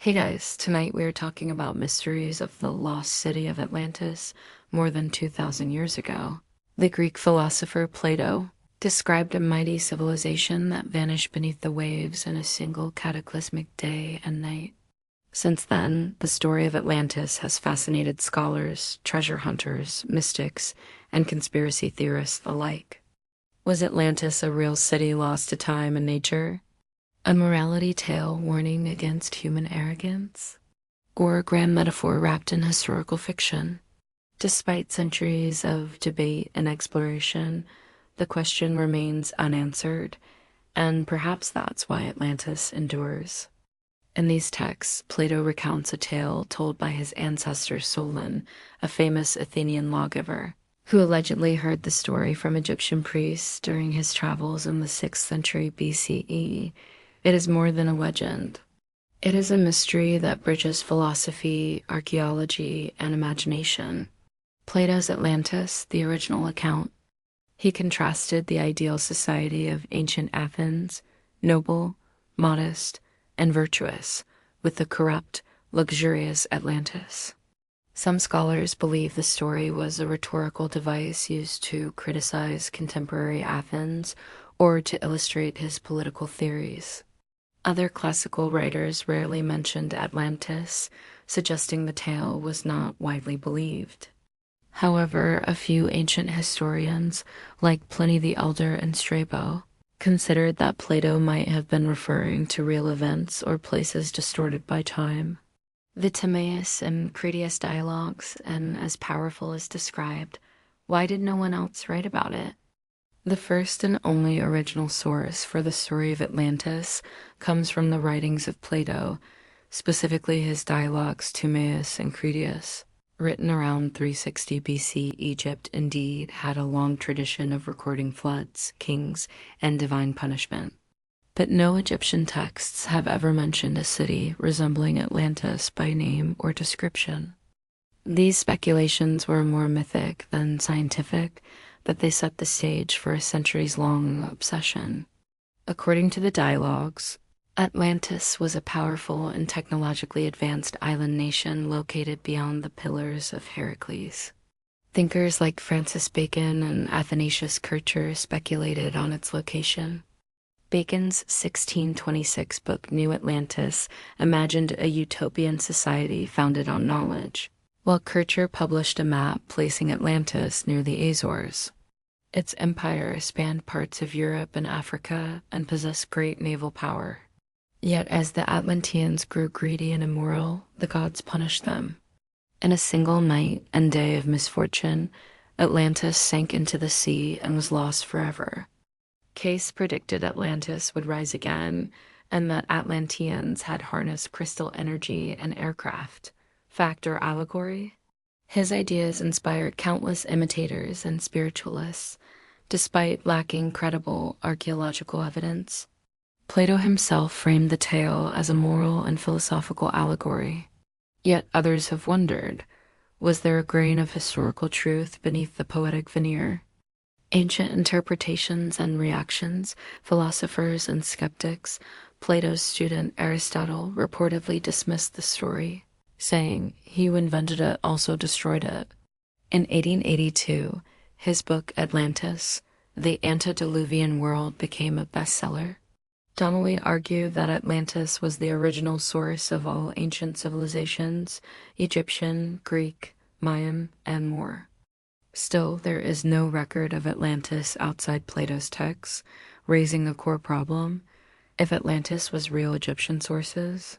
Hey guys, tonight we are talking about mysteries of the lost city of Atlantis more than 2,000 years ago. The Greek philosopher Plato described a mighty civilization that vanished beneath the waves in a single cataclysmic day and night. Since then, the story of Atlantis has fascinated scholars, treasure hunters, mystics, and conspiracy theorists alike. Was Atlantis a real city lost to time and nature? A morality tale warning against human arrogance? Or a grand metaphor wrapped in historical fiction? Despite centuries of debate and exploration, the question remains unanswered, and perhaps that's why Atlantis endures. In these texts, Plato recounts a tale told by his ancestor Solon, a famous Athenian lawgiver, who allegedly heard the story from Egyptian priests during his travels in the 6th century BCE. It is more than a legend. It is a mystery that bridges philosophy, archaeology, and imagination. Plato's Atlantis, the original account. He contrasted the ideal society of ancient Athens, noble, modest, and virtuous, with the corrupt, luxurious Atlantis. Some scholars believe the story was a rhetorical device used to criticize contemporary Athens or to illustrate his political theories. Other classical writers rarely mentioned Atlantis, suggesting the tale was not widely believed. However, a few ancient historians, like Pliny the Elder and Strabo, considered that Plato might have been referring to real events or places distorted by time. The Timaeus and Critias dialogues, and as powerful as described, why did no one else write about it? The first and only original source for the story of Atlantis comes from the writings of Plato, specifically his dialogues Timaeus and Critias. Written around 360 BC, Egypt indeed had a long tradition of recording floods, kings, and divine punishment. But no Egyptian texts have ever mentioned a city resembling Atlantis by name or description. These speculations were more mythic than scientific, but they set the stage for a centuries-long obsession. According to the dialogues, Atlantis was a powerful and technologically advanced island nation located beyond the Pillars of Heracles. Thinkers like Francis Bacon and Athanasius Kircher speculated on its location. Bacon's 1626 book New Atlantis imagined a utopian society founded on knowledge, while Kircher published a map placing Atlantis near the Azores. Its empire spanned parts of Europe and Africa and possessed great naval power. Yet as the Atlanteans grew greedy and immoral, the gods punished them. In a single night and day of misfortune, Atlantis sank into the sea and was lost forever. Case predicted Atlantis would rise again, and that Atlanteans had harnessed crystal energy and aircraft. Fact or allegory? His ideas inspired countless imitators and spiritualists, despite lacking credible archaeological evidence. Plato himself framed the tale as a moral and philosophical allegory. Yet others have wondered, was there a grain of historical truth beneath the poetic veneer? Ancient interpretations and reactions, philosophers and skeptics, Plato's student Aristotle reportedly dismissed the story, saying he who invented it also destroyed it. In 1882, his book Atlantis, The Antediluvian World, became a bestseller. Donnelly argued that Atlantis was the original source of all ancient civilizations, Egyptian, Greek, Mayan, and more. Still, there is no record of Atlantis outside Plato's texts, raising a core problem. If Atlantis was real Egyptian sources,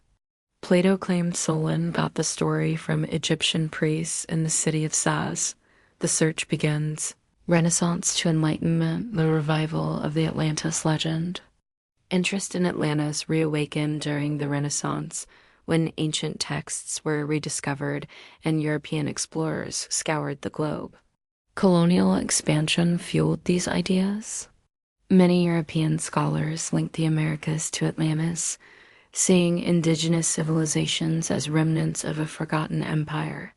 Plato claimed Solon got the story from Egyptian priests in the city of Saz. The search begins. Renaissance to Enlightenment, the revival of the Atlantis legend. Interest in Atlantis reawakened during the Renaissance, when ancient texts were rediscovered and European explorers scoured the globe. Colonial expansion fueled these ideas. Many European scholars linked the Americas to Atlantis, seeing indigenous civilizations as remnants of a forgotten empire.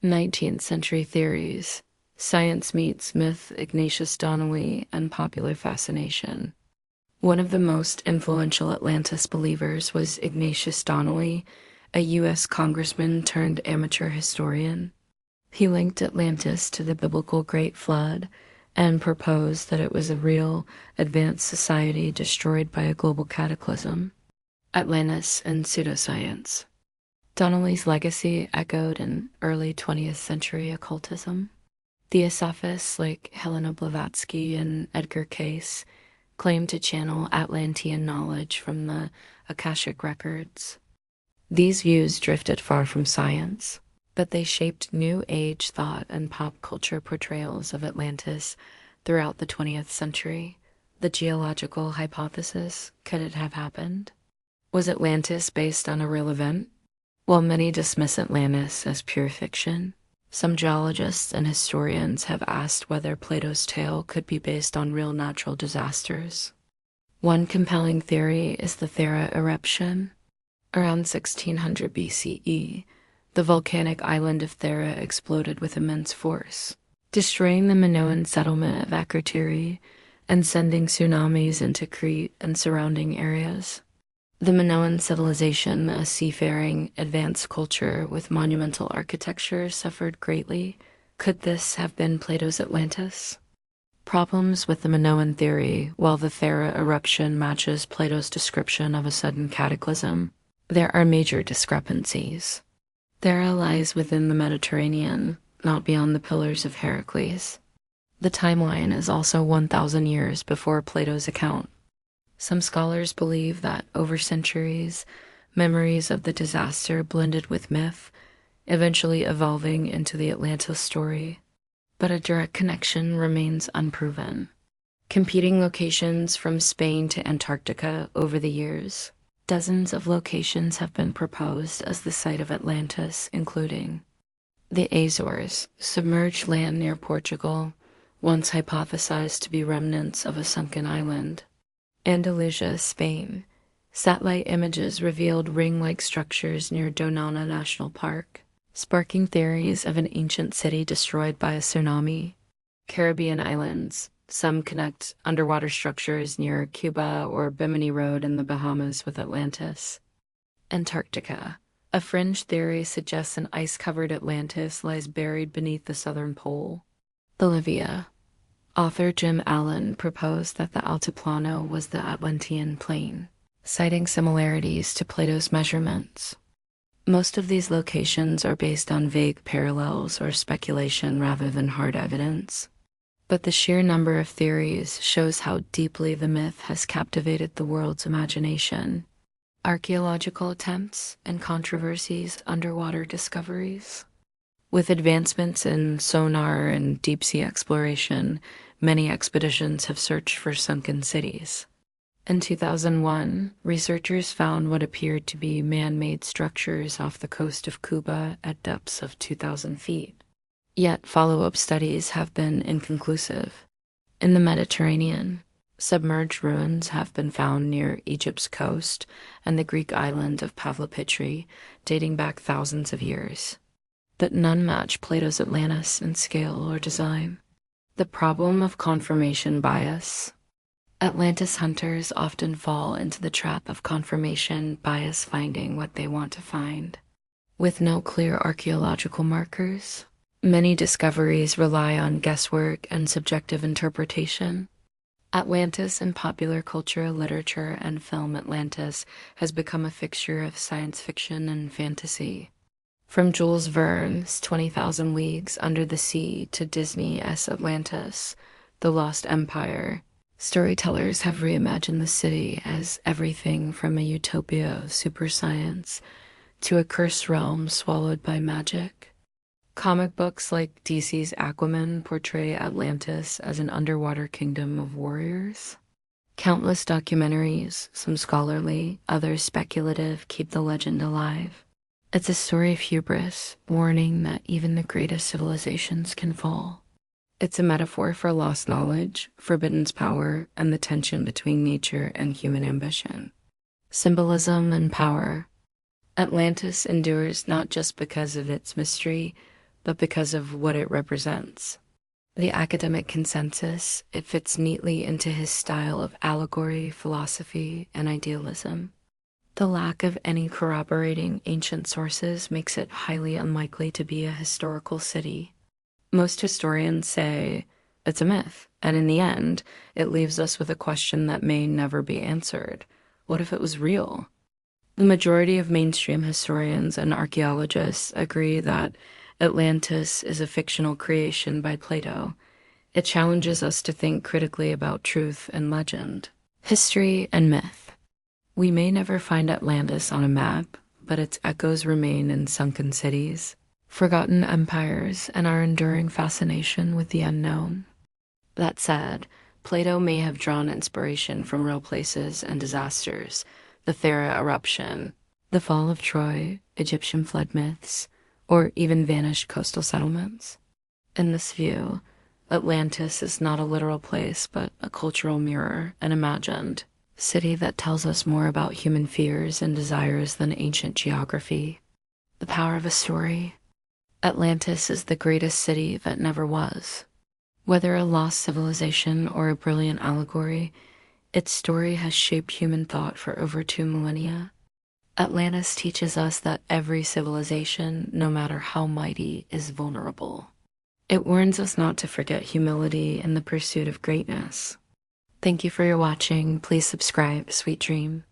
19th century theories, science meets myth, Ignatius Donnelly, and popular fascination. One of the most influential Atlantis believers was Ignatius Donnelly, a U.S. congressman turned amateur historian. He linked Atlantis to the biblical Great Flood and proposed that it was a real, advanced society destroyed by a global cataclysm. Atlantis and pseudoscience. Donnelly's legacy echoed in early 20th century occultism. Theosophists like Helena Blavatsky and Edgar Cayce claimed to channel Atlantean knowledge from the Akashic records. These views drifted far from science, but they shaped New Age thought and pop culture portrayals of Atlantis throughout the 20th century. The geological hypothesis: could it have happened? Was Atlantis based on a real event? While many dismiss Atlantis as pure fiction, some geologists and historians have asked whether Plato's tale could be based on real natural disasters. One compelling theory is the Thera eruption. Around 1600 BCE, the volcanic island of Thera exploded with immense force, destroying the Minoan settlement of Akrotiri and sending tsunamis into Crete and surrounding areas. The Minoan civilization, a seafaring, advanced culture with monumental architecture, suffered greatly. Could this have been Plato's Atlantis? Problems with the Minoan theory. While the Thera eruption matches Plato's description of a sudden cataclysm, there are major discrepancies. Thera lies within the Mediterranean, not beyond the Pillars of Heracles. The timeline is also 1,000 years before Plato's account. Some scholars believe that over centuries, memories of the disaster blended with myth, eventually evolving into the Atlantis story. But a direct connection remains unproven. Competing locations from Spain to Antarctica over the years. Dozens of locations have been proposed as the site of Atlantis, including the Azores, submerged land near Portugal, once hypothesized to be remnants of a sunken island. Andalusia, Spain. Satellite images revealed ring-like structures near Donana National Park, sparking theories of an ancient city destroyed by a tsunami. Caribbean islands. Some connect underwater structures near Cuba or Bimini Road in the Bahamas with Atlantis. Antarctica. A fringe theory suggests an ice-covered Atlantis lies buried beneath the southern pole. Bolivia. Author Jim Allen proposed that the Altiplano was the Atlantean plain, citing similarities to Plato's measurements. Most of these locations are based on vague parallels or speculation rather than hard evidence. But the sheer number of theories shows how deeply the myth has captivated the world's imagination. Archaeological attempts and controversies, underwater discoveries. With advancements in sonar and deep-sea exploration, many expeditions have searched for sunken cities. In 2001, researchers found what appeared to be man-made structures off the coast of Cuba at depths of 2,000 feet. Yet follow-up studies have been inconclusive. In the Mediterranean, submerged ruins have been found near Egypt's coast and the Greek island of Pavlopitri, dating back thousands of years. But none match Plato's Atlantis in scale or design. The problem of confirmation bias. Atlantis hunters often fall into the trap of confirmation bias, finding what they want to find. With no clear archaeological markers, many discoveries rely on guesswork and subjective interpretation. Atlantis in popular culture, literature, and film. Atlantis has become a fixture of science fiction and fantasy. From Jules Verne's 20,000 Leagues Under the Sea to Disney's Atlantis, The Lost Empire, storytellers have reimagined the city as everything from a utopia of super science to a cursed realm swallowed by magic. Comic books like DC's Aquaman portray Atlantis as an underwater kingdom of warriors. Countless documentaries, some scholarly, others speculative, keep the legend alive. It's a story of hubris, warning that even the greatest civilizations can fall. It's a metaphor for lost knowledge, forbidden power, and the tension between nature and human ambition. Symbolism and power. Atlantis endures not just because of its mystery, but because of what it represents. The academic consensus, it fits neatly into his style of allegory, philosophy, and idealism. The lack of any corroborating ancient sources makes it highly unlikely to be a historical city. Most historians say it's a myth, and in the end, it leaves us with a question that may never be answered. What if it was real? The majority of mainstream historians and archaeologists agree that Atlantis is a fictional creation by Plato. It challenges us to think critically about truth and legend, history and myth. We may never find Atlantis on a map, but its echoes remain in sunken cities, forgotten empires, and our enduring fascination with the unknown. That said, Plato may have drawn inspiration from real places and disasters, the Thera eruption, the fall of Troy, Egyptian flood myths, or even vanished coastal settlements. In this view, Atlantis is not a literal place, but a cultural mirror, an imagined city that tells us more about human fears and desires than ancient geography. The power of a story. Atlantis is the greatest city that never was. Whether a lost civilization or a brilliant allegory, its story has shaped human thought for over 2 millennia. Atlantis teaches us that every civilization, no matter how mighty, is vulnerable. It warns us not to forget humility in the pursuit of greatness. Thank you for your watching. Please subscribe. Sweet dream.